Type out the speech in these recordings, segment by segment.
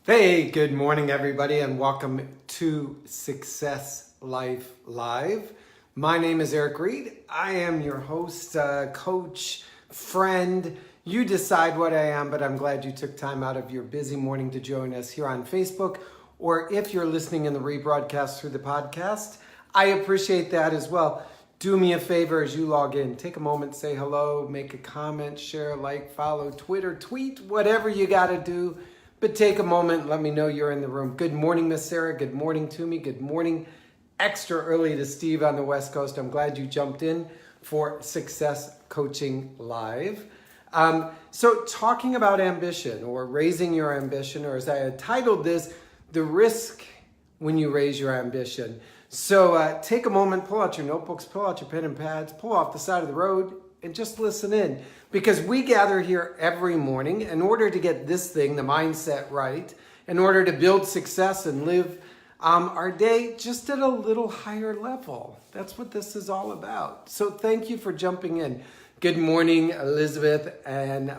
Hey, good morning, everybody, and welcome to Success Life Live. My name is Reid. I am your host, coach, friend. You decide what I am, but I'm glad you took time out of your busy morning to join us here on Facebook, or if you're listening in the rebroadcast through the podcast, I appreciate that as well. Do me a favor as you log in. Take a moment, say hello, make a comment, share, like, follow, Twitter, tweet, whatever you got to do. But take a moment, let me know you're in the room. Good morning, Miss Sarah. Good morning to me. Good morning, extra early to Steve on the West Coast. I'm glad you jumped in for Success Coaching Live. So talking about ambition or raising your ambition, or as I had titled this, the risk when you raise your ambition. So take a moment, pull out your notebooks, pull out your pen and pads, pull off the side of the road, and just listen in. Because we gather here every morning in order to get this thing, the mindset, right, in order to build success and live our day just at a little higher level. That's what this is all about. So thank you for jumping in. Good morning, Elizabeth and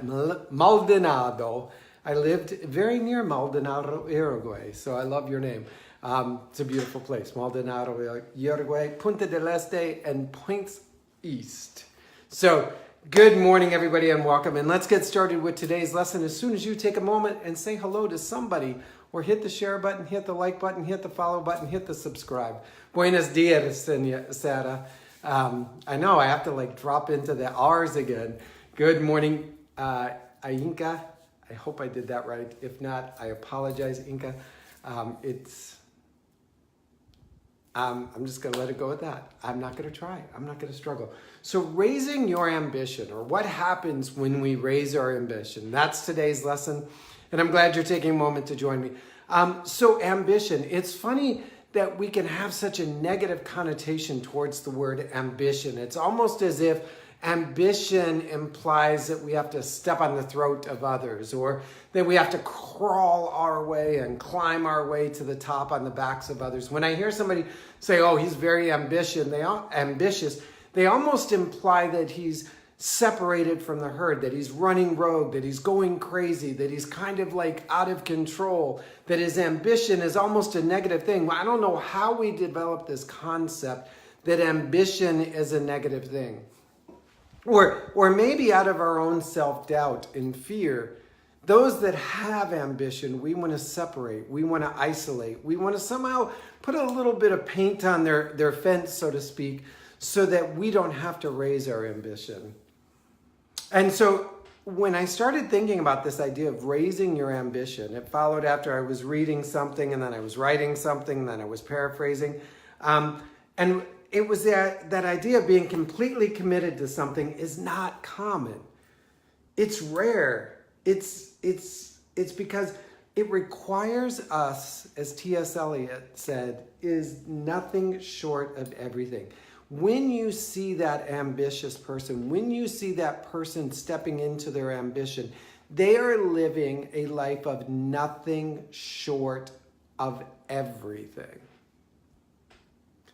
Maldonado. I lived very near Maldonado, Uruguay, so I love your name. It's a beautiful place, Maldonado, Uruguay, Punta del Este, and Points East. So good morning, everybody, and welcome. And let's get started with today's lesson as soon as you take a moment and say hello to somebody, or hit the share button, hit the like button, hit the follow button, hit the subscribe. Buenos dias, Sarah. I know I have to drop into the R's again. Good morning, Inca. I hope I did that right. If not, I apologize, Inca. I'm just going to let it go with that. I'm not going to try. I'm not going to struggle. So raising your ambition, or what happens when we raise our ambition, that's today's lesson. And I'm glad you're taking a moment to join me. So ambition, it's funny that we can have such a negative connotation towards the word ambition. It's almost as if ambition implies that we have to step on the throat of others, or that we have to crawl our way and climb our way to the top on the backs of others. When I hear somebody say, oh, he's very ambitious, they almost imply that he's separated from the herd, that he's running rogue, that he's going crazy, that he's kind of out of control, that his ambition is almost a negative thing. I don't know how we developed this concept that ambition is a negative thing. Or maybe out of our own self-doubt and fear, those that have ambition, we want to separate, we want to isolate, we want to somehow put a little bit of paint on their fence, so to speak, so that we don't have to raise our ambition. And so when I started thinking about this idea of raising your ambition, it followed after I was reading something, and then I was writing something, and then I was paraphrasing. And it was that idea of being completely committed to something is not common. It's rare. It's because it requires us, as T.S. Eliot said, is nothing short of everything. When you see that ambitious person, when you see that person stepping into their ambition, they are living a life of nothing short of everything.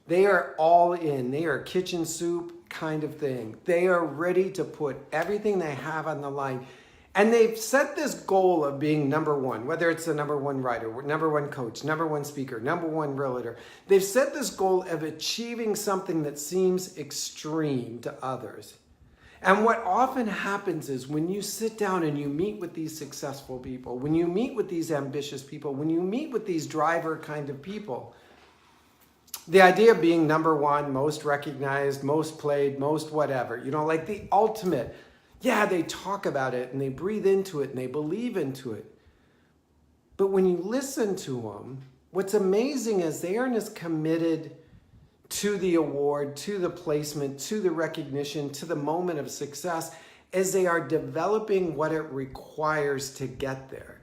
They are all in. They are kitchen soup kind of thing. They are ready to put everything they have on the line. And they've set this goal of being number one, whether it's the number one writer, number one coach, number one speaker, number one realtor. They've set this goal of achieving something that seems extreme to others. And what often happens is when you sit down and you meet with these successful people, when you meet with these ambitious people, when you meet with these driver kind of people, the idea of being number one, most recognized, most played, most whatever, the ultimate. Yeah, they talk about it and they breathe into it and they believe into it. But when you listen to them, what's amazing is they aren't as committed to the award, to the placement, to the recognition, to the moment of success as they are developing what it requires to get there.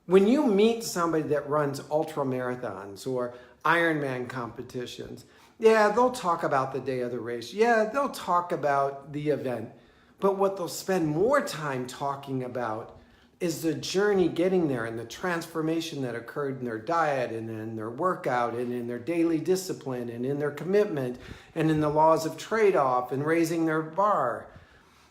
When you meet somebody that runs ultra marathons or Ironman competitions, yeah, they'll talk about the day of the race. Yeah, they'll talk about the event. But what they'll spend more time talking about is the journey getting there and the transformation that occurred in their diet and in their workout and in their daily discipline and in their commitment and in the laws of trade-off and raising their bar.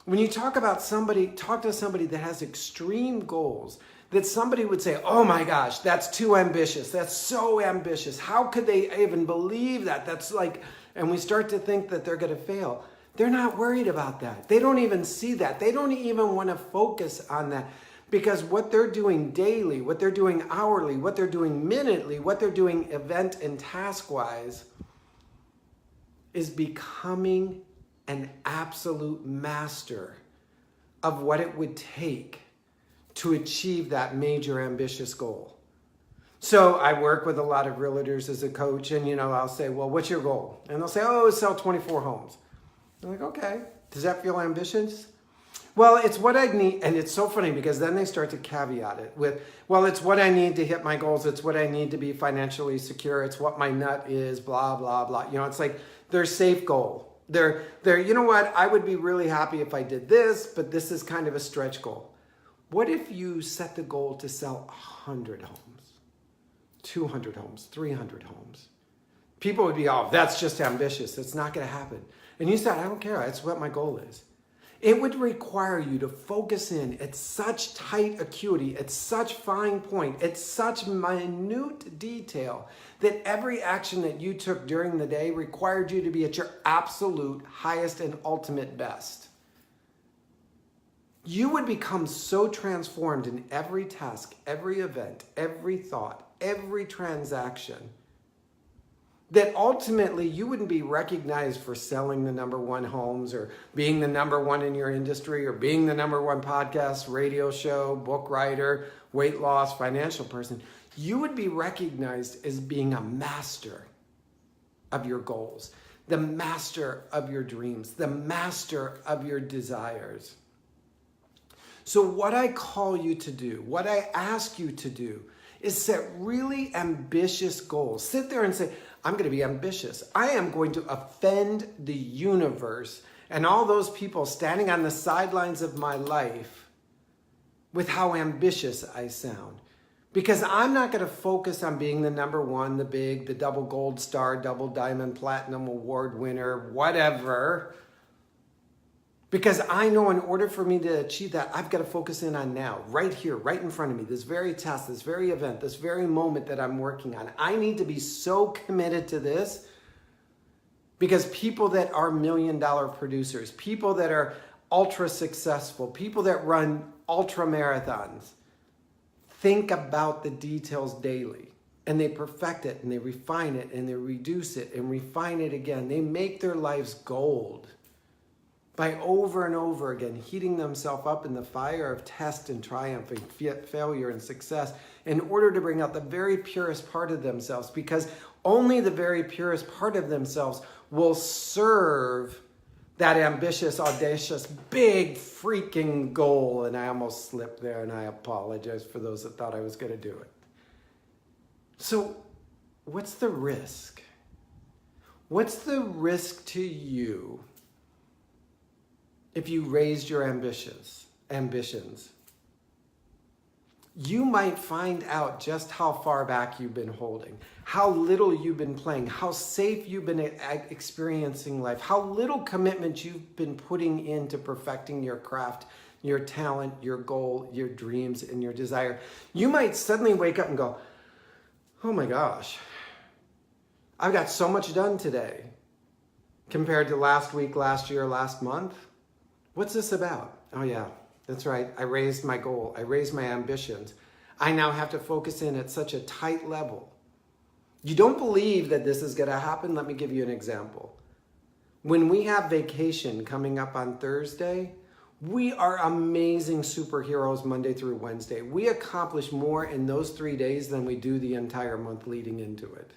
When you talk to somebody that has extreme goals, that somebody would say, oh my gosh, that's too ambitious. That's so ambitious. How could they even believe that? That's like, and we start to think that they're going to fail. They're not worried about that. They don't even see that. They don't even want to focus on that, because what they're doing daily, what they're doing hourly, what they're doing minutely, what they're doing event and task-wise is becoming an absolute master of what it would take to achieve that major ambitious goal. So I work with a lot of realtors as a coach, and I'll say, well, what's your goal? And they'll say, oh, sell 24 homes. I'm like, okay, does that feel ambitious? Well, it's what I need. And it's so funny because then they start to caveat it with, well, it's what I need to hit my goals. It's what I need to be financially secure. It's what my nut is, blah, blah, blah. It's like their safe goal. They're, you know what? I would be really happy if I did this, but this is kind of a stretch goal. What if you set the goal to sell 100 homes, 200 homes, 300 homes? People would be, oh, that's just ambitious. It's not going to happen. And you said, I don't care. That's what my goal is. It would require you to focus in at such tight acuity, at such fine point, at such minute detail that every action that you took during the day required you to be at your absolute highest and ultimate best. You would become so transformed in every task, every event, every thought, every transaction, that ultimately you wouldn't be recognized for selling the number one homes or being the number one in your industry or being the number one podcast, radio show, book writer, weight loss, financial person. You would be recognized as being a master of your goals, the master of your dreams, the master of your desires. So what I call you to do, what I ask you to do, is set really ambitious goals. Sit there and say, I'm going to be ambitious. I am going to offend the universe and all those people standing on the sidelines of my life with how ambitious I sound. Because I'm not going to focus on being the number one, the double gold star, double diamond, platinum award winner, whatever. Because I know in order for me to achieve that, I've got to focus in on now, right here, right in front of me, this very task, this very event, this very moment that I'm working on. I need to be so committed to this because people that are $1 million producers, people that are ultra successful, people that run ultra marathons, think about the details daily. And they perfect it and they refine it and they reduce it and refine it again. They make their lives gold by over and over again heating themselves up in the fire of test and triumph and failure and success in order to bring out the very purest part of themselves, because only the very purest part of themselves will serve that ambitious, audacious, big freaking goal. And I almost slipped there and I apologize for those that thought I was going to do it. So what's the risk? What's the risk to you if you raised your ambitions? You might find out just how far back you've been holding, how little you've been playing, how safe you've been experiencing life, how little commitment you've been putting into perfecting your craft, your talent, your goal, your dreams, and your desire. You might suddenly wake up and go, oh my gosh, I've got so much done today compared to last week, last year, last month. What's this about? Oh yeah, that's right. I raised my goal. I raised my ambitions. I now have to focus in at such a tight level. You don't believe that this is going to happen? Let me give you an example. When we have vacation coming up on Thursday, we are amazing superheroes Monday through Wednesday. We accomplish more in those 3 days than we do the entire month leading into it.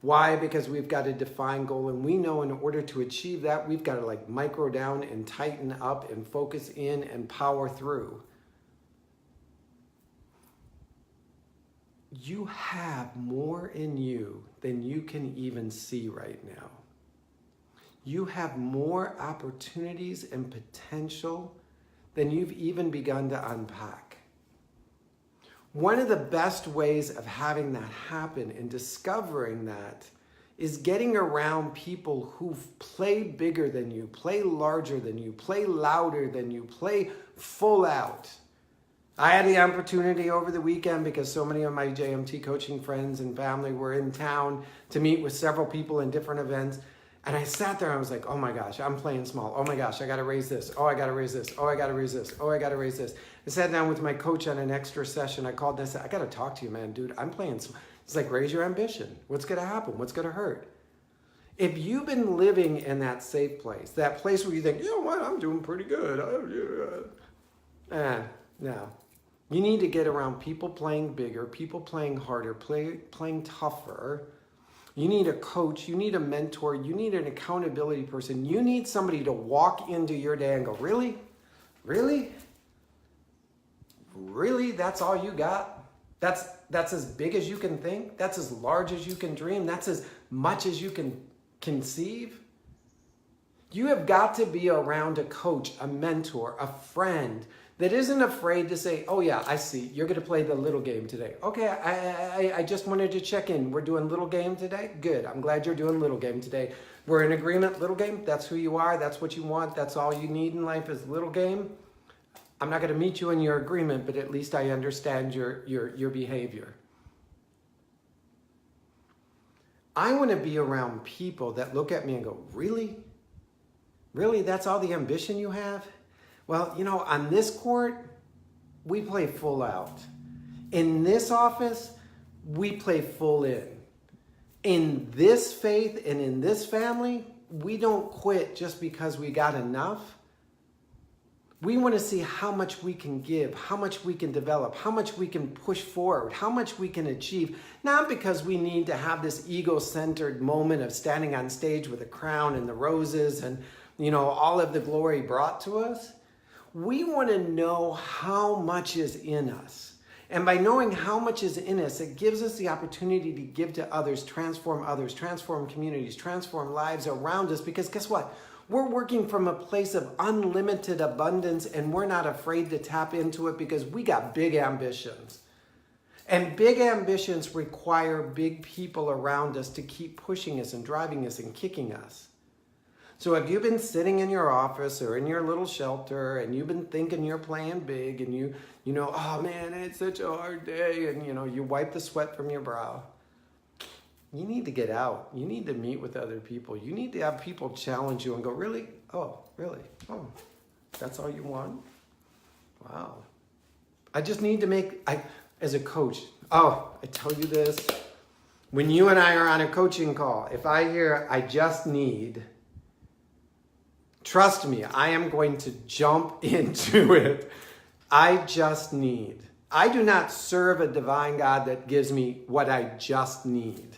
Why? Because we've got a defined goal, and we know in order to achieve that, we've got to micro down and tighten up and focus in and power through. You have more in you than you can even see right now. You have more opportunities and potential than you've even begun to unpack. One of the best ways of having that happen and discovering that is getting around people who play bigger than you, play larger than you, play louder than you, play full out. I had the opportunity over the weekend, because so many of my JMT coaching friends and family were in town, to meet with several people in different events. And I sat there and I was like, oh my gosh, I'm playing small. Oh my gosh, I got to raise this. Oh, I got to raise this. Oh, I got to raise this. Oh, I got to raise this. I sat down with my coach on an extra session. I called and I said, I got to talk to you, man, dude. I'm playing small. It's like, raise your ambition. What's going to happen? What's going to hurt? If you've been living in that safe place, that place where you think, you know what, I'm doing pretty good. No. You need to get around people playing bigger, people playing harder, playing tougher. You need a coach, you need a mentor, you need an accountability person. You need somebody to walk into your day and go, really? Really? Really? That's all you got? That's as big as you can think? That's as large as you can dream? That's as much as you can conceive? You have got to be around a coach, a mentor, a friend that isn't afraid to say, oh yeah, I see, you're going to play the little game today. Okay, I just wanted to check in. We're doing little game today? Good, I'm glad you're doing little game today. We're in agreement, little game, that's who you are, that's what you want, that's all you need in life is little game. I'm not going to meet you in your agreement, but at least I understand your behavior. I want to be around people that look at me and go, really? Really, that's all the ambition you have? Well, you know, on this court, we play full out. In this office, we play full in. In this faith and in this family, we don't quit just because we got enough. We want to see how much we can give, how much we can develop, how much we can push forward, how much we can achieve. Not because we need to have this ego-centered moment of standing on stage with a crown and the roses and, you know, all of the glory brought to us. We want to know how much is in us. And by knowing how much is in us, it gives us the opportunity to give to others, transform communities, transform lives around us. Because guess what? We're working from a place of unlimited abundance, and we're not afraid to tap into it because we got big ambitions. And big ambitions require big people around us to keep pushing us and driving us and kicking us. So if you've been sitting in your office or in your little shelter and you've been thinking you're playing big and you know, oh man, it's such a hard day, and you know, you wipe the sweat from your brow, you need to get out. You need to meet with other people. You need to have people challenge you and go, really? Oh, really? Oh, that's all you want? Wow. I just need to as a coach, I tell you this, when you and I are on a coaching call, if I hear, I just need, trust me, I am going to jump into it. I just need. I do not serve a divine God that gives me what I just need.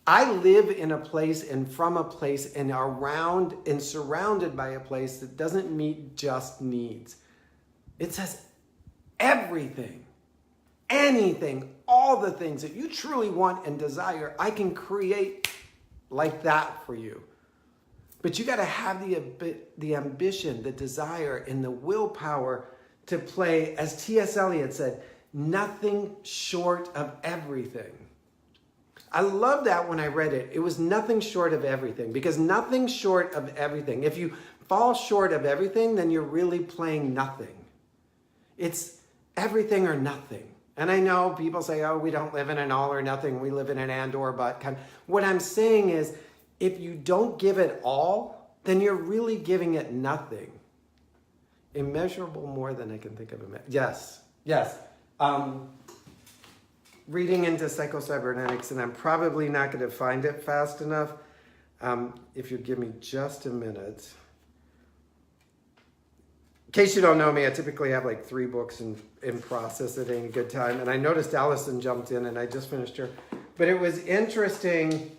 I live in a place and from a place and around and surrounded by a place that doesn't meet just needs. It says everything, anything, all the things that you truly want and desire, I can create like that for you. But you got to have the ambition, the desire, and the willpower to play, as T.S. Eliot said, nothing short of everything. I love that when I read it. It was nothing short of everything, because nothing short of everything. If you fall short of everything, then you're really playing nothing. It's everything or nothing. And I know people say, oh, we don't live in an all or nothing. We live in an and or but kind. What I'm saying is, if you don't give it all, then you're really giving it nothing. Immeasurable more than I can think of. Yes. Reading into psycho-cybernetics, and I'm probably not going to find it fast enough. If you give me just a minute. In case you don't know me, I typically have like 3 books in process at any good time. And I noticed Allison jumped in, and I just finished her. But it was interesting.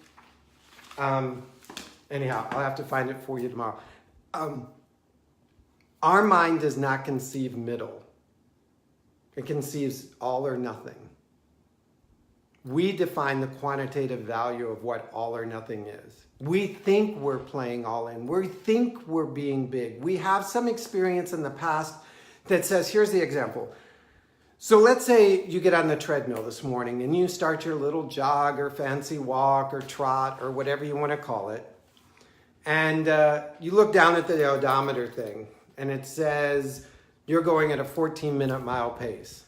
Anyhow, I'll have to find it for you tomorrow. Our mind does not conceive middle. It conceives all or nothing. We define the quantitative value of what all or nothing is. We think we're playing all in. We think we're being big. We have some experience in the past that says, here's the example. So let's say you get on the treadmill this morning and you start your little jog or fancy walk or trot or whatever you want to call it. And you look down at the odometer thing and it says you're going at a 14-minute mile pace.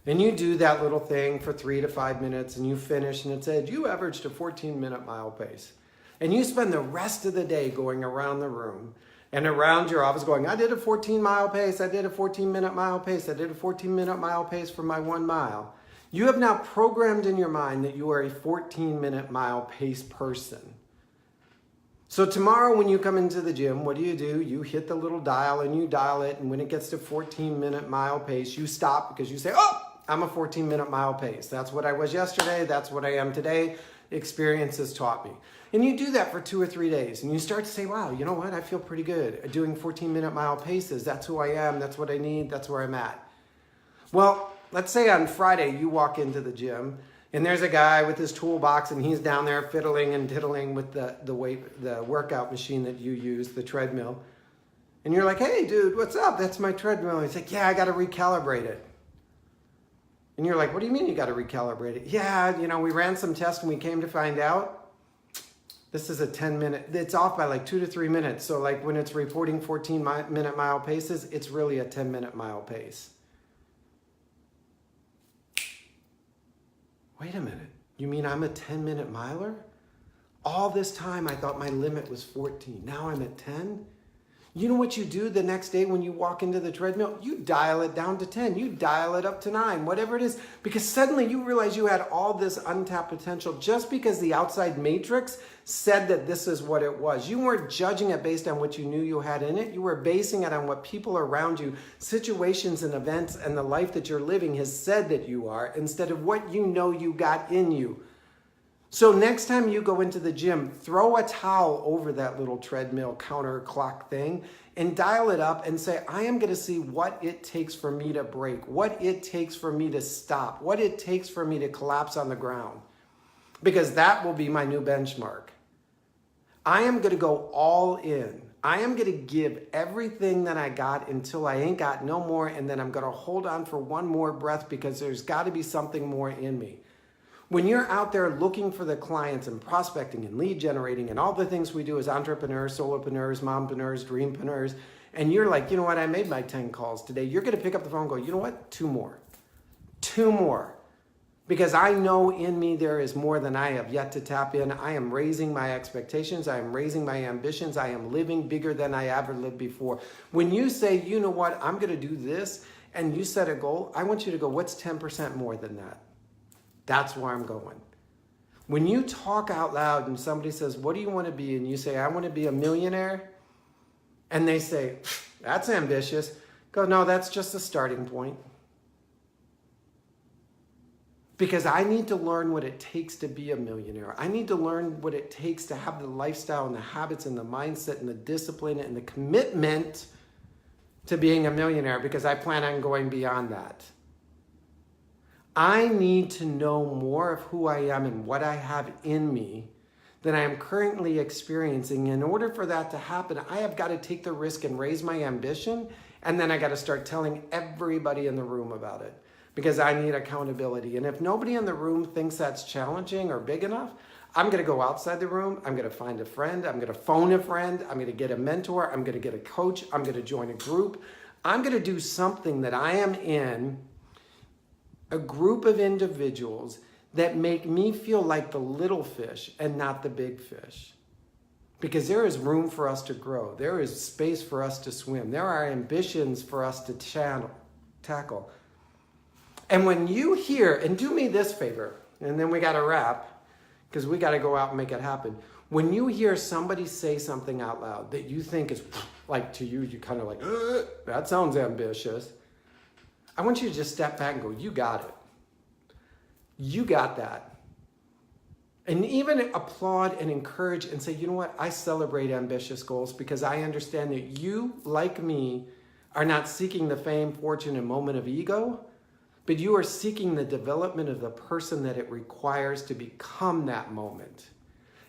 And you do that little thing for 3 to 5 minutes and you finish and it said you averaged a 14-minute mile pace. And you spend the rest of the day going around the room and around your office going, I did a 14-mile pace, I did a 14-minute mile pace, I did a 14-minute mile pace for my 1 mile. You have now programmed in your mind that you are a 14-minute mile pace person. So tomorrow when you come into the gym, what do? You hit the little dial and you dial it, and when it gets to 14-minute mile pace, you stop because you say, oh, I'm a 14-minute mile pace. That's what I was yesterday, that's what I am today. Experience has taught me. And you do that for 2 or 3 days and you start to say, wow, you know what? I feel pretty good at doing 14-minute mile paces. That's who I am. That's what I need. That's where I'm at. Well, let's say on Friday you walk into the gym and there's a guy with his toolbox and he's down there fiddling and tiddling with the workout machine that you use, the treadmill. And you're like, hey, dude, what's up? That's my treadmill. And he's like, yeah, I got to recalibrate it. And you're like, what do you mean you got to recalibrate it? Yeah, we ran some tests and we came to find out this is a 10-minute, it's off by like 2 to 3 minutes. So like when it's reporting 14-minute mile paces, it's really a 10-minute mile pace. Wait a minute, you mean I'm a 10-minute miler? All this time I thought my limit was 14. Now I'm at 10? You know what you do the next day when you walk into the treadmill? You dial it down to 10. You dial it up to 9, whatever it is. Because suddenly you realize you had all this untapped potential just because the outside matrix said that this is what it was. You weren't judging it based on what you knew you had in it. You were basing it on what people around you, situations and events, and the life that you're living has said that you are, instead of what you know you got in you. So next time you go into the gym, throw a towel over that little treadmill counter clock thing and dial it up and say, I am going to see what it takes for me to break, what it takes for me to stop, what it takes for me to collapse on the ground. Because that will be my new benchmark. I am going to go all in. I am going to give everything that I got until I ain't got no more, and then I'm going to hold on for one more breath because there's got to be something more in me. When you're out there looking for the clients and prospecting and lead generating and all the things we do as entrepreneurs, solopreneurs, mompreneurs, dreampreneurs, and you're like, you know what, I made my 10 calls today. You're going to pick up the phone and go, you know what, 2 more. 2 more. Because I know in me there is more than I have yet to tap in. I am raising my expectations. I am raising my ambitions. I am living bigger than I ever lived before. When you say, you know what, I'm going to do this, and you set a goal, I want you to go, what's 10% more than that? That's where I'm going. When you talk out loud and somebody says, what do you want to be? And you say, I want to be a millionaire. And they say, that's ambitious. Go, no, that's just a starting point. Because I need to learn what it takes to be a millionaire. I need to learn what it takes to have the lifestyle and the habits and the mindset and the discipline and the commitment to being a millionaire, because I plan on going beyond that. I need to know more of who I am and what I have in me than I am currently experiencing. In order for that to happen, I have got to take the risk and raise my ambition, and then I got to start telling everybody in the room about it, because I need accountability. And if nobody in the room thinks that's challenging or big enough, I'm going to go outside the room. I'm going to find a friend. I'm going to phone a friend. I'm going to get a mentor. I'm going to get a coach. I'm going to join a group. I'm going to do something that I am in a group of individuals that make me feel like the little fish and not the big fish. Because there is room for us to grow. There is space for us to swim. There are ambitions for us to tackle. And when you hear, and do me this favor, and then we got to wrap, because we got to go out and make it happen. When you hear somebody say something out loud that you think is like, to you, you kind of like, that sounds ambitious. I want you to just step back and go, you got it. You got that. And even applaud and encourage and say, you know what? I celebrate ambitious goals, because I understand that you, like me, are not seeking the fame, fortune, and moment of ego, but you are seeking the development of the person that it requires to become that moment.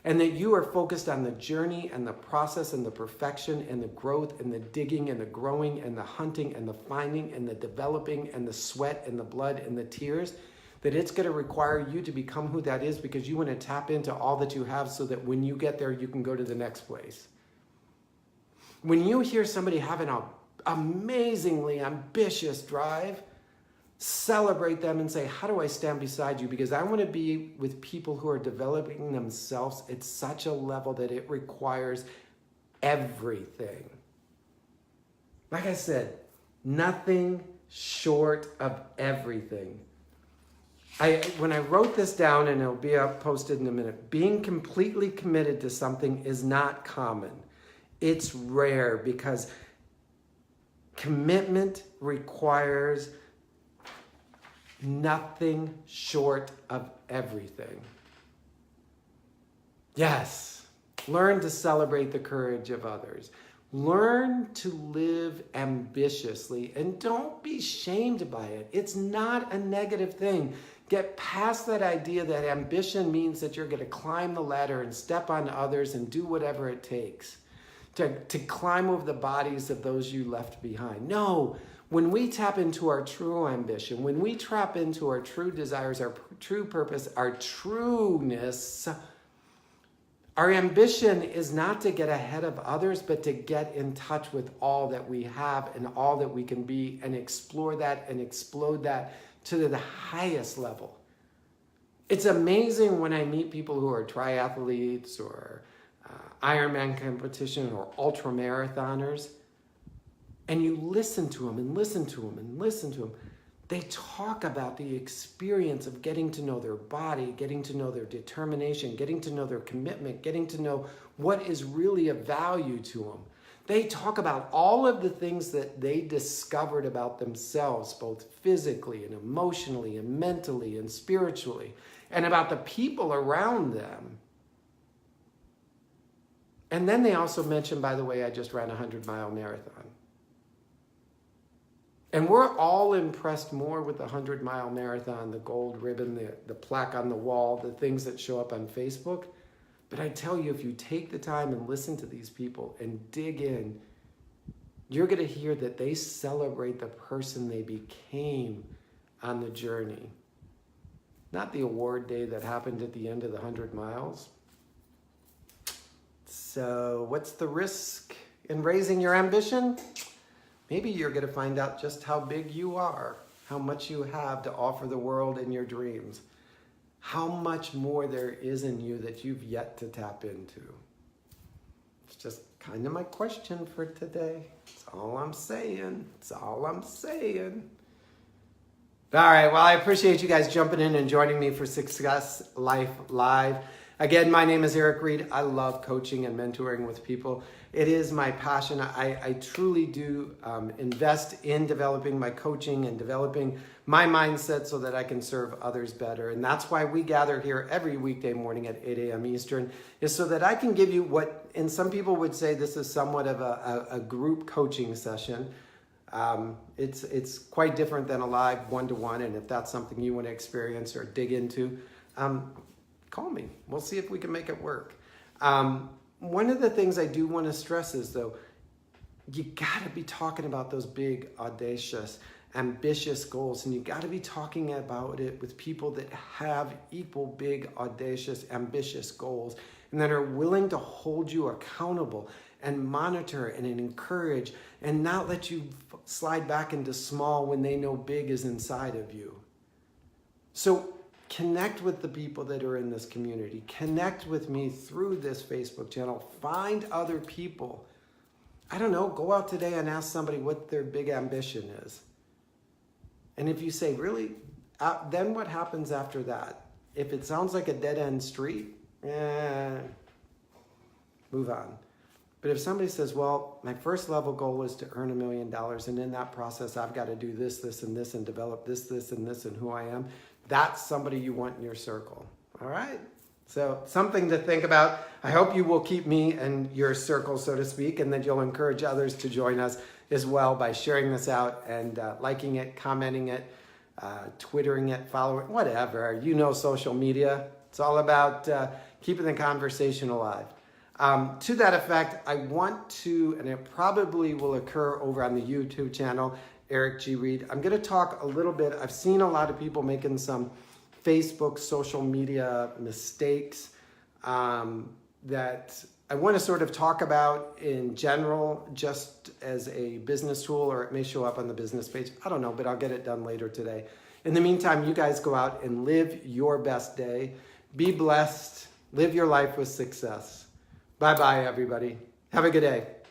and that you are focused on the journey and the process and the perfection and the growth and the digging and the growing and the hunting and the finding and the developing and the sweat and the blood and the tears, that it's going to require you to become who that is, because you want to tap into all that you have so that when you get there, you can go to the next place. When you hear somebody having an amazingly ambitious drive, celebrate them and say, how do I stand beside you? Because I want to be with people who are developing themselves at such a level that it requires everything. Like I said, nothing short of everything. When I wrote this down, and it'll be up posted in a minute, being completely committed to something is not common. It's rare, because commitment requires nothing short of everything. Yes, learn to celebrate the courage of others. Learn to live ambitiously, and don't be shamed by it. It's not a negative thing. Get past that idea that ambition means that you're going to climb the ladder and step on others and do whatever it takes to climb over the bodies of those you left behind. No, when we tap into our true ambition, when we tap into our true desires, our true purpose, our trueness, our ambition is not to get ahead of others, but to get in touch with all that we have and all that we can be, and explore that and explode that to the highest level. It's amazing when I meet people who are triathletes or Ironman competition or ultra marathoners, and you listen to them and listen to them and listen to them. They talk about the experience of getting to know their body, getting to know their determination, getting to know their commitment, getting to know what is really of value to them. They talk about all of the things that they discovered about themselves, both physically and emotionally and mentally and spiritually, and about the people around them. And then they also mention, by the way, I just ran a 100-mile marathon. And we're all impressed more with the 100-mile marathon, the gold ribbon, the plaque on the wall, the things that show up on Facebook. But I tell you, if you take the time and listen to these people and dig in, you're going to hear that they celebrate the person they became on the journey. Not the award day that happened at the end of the 100 miles. So what's the risk in raising your ambition? Maybe you're going to find out just how big you are, how much you have to offer the world in your dreams, how much more there is in you that you've yet to tap into. It's just kind of my question for today. That's all I'm saying. That's all I'm saying. All right, well, I appreciate you guys jumping in and joining me for Success Life Live. Again, my name is Reid. I love coaching and mentoring with people. It is my passion. I truly do invest in developing my coaching and developing my mindset so that I can serve others better. And that's why we gather here every weekday morning at 8 a.m. Eastern, is so that I can give you what, and some people would say this is somewhat of a group coaching session. It's quite different than a live one-to-one. And if that's something you want to experience or dig into, call me. We'll see if we can make it work. One of the things I do want to stress is, though, you got to be talking about those big, audacious, ambitious goals, and you got to be talking about it with people that have equal big, audacious, ambitious goals, and that are willing to hold you accountable and monitor and encourage and not let you slide back into small when they know big is inside of you. So connect with the people that are in this community. Connect with me through this Facebook channel. Find other people. I don't know, go out today and ask somebody what their big ambition is. And if you say, really? Then what happens after that? If it sounds like a dead-end street, move on. But if somebody says, well, my first level goal is to earn $1 million, and in that process, I've got to do this, this, and this, and develop this, this, and this, and who I am, that's somebody you want in your circle. All right? So something to think about. I hope you will keep me in your circle, so to speak, and that you'll encourage others to join us as well by sharing this out and liking it, commenting it, Twittering it, following it, whatever. You know social media. It's all about keeping the conversation alive. To that effect, I want to, and it probably will occur over on the YouTube channel, Eric G. Reid. I'm going to talk a little bit. I've seen a lot of people making some Facebook social media mistakes that I want to sort of talk about in general, just as a business tool, or it may show up on the business page. I don't know, but I'll get it done later today. In the meantime, you guys go out and live your best day. Be blessed. Live your life with success. Bye-bye, everybody. Have a good day.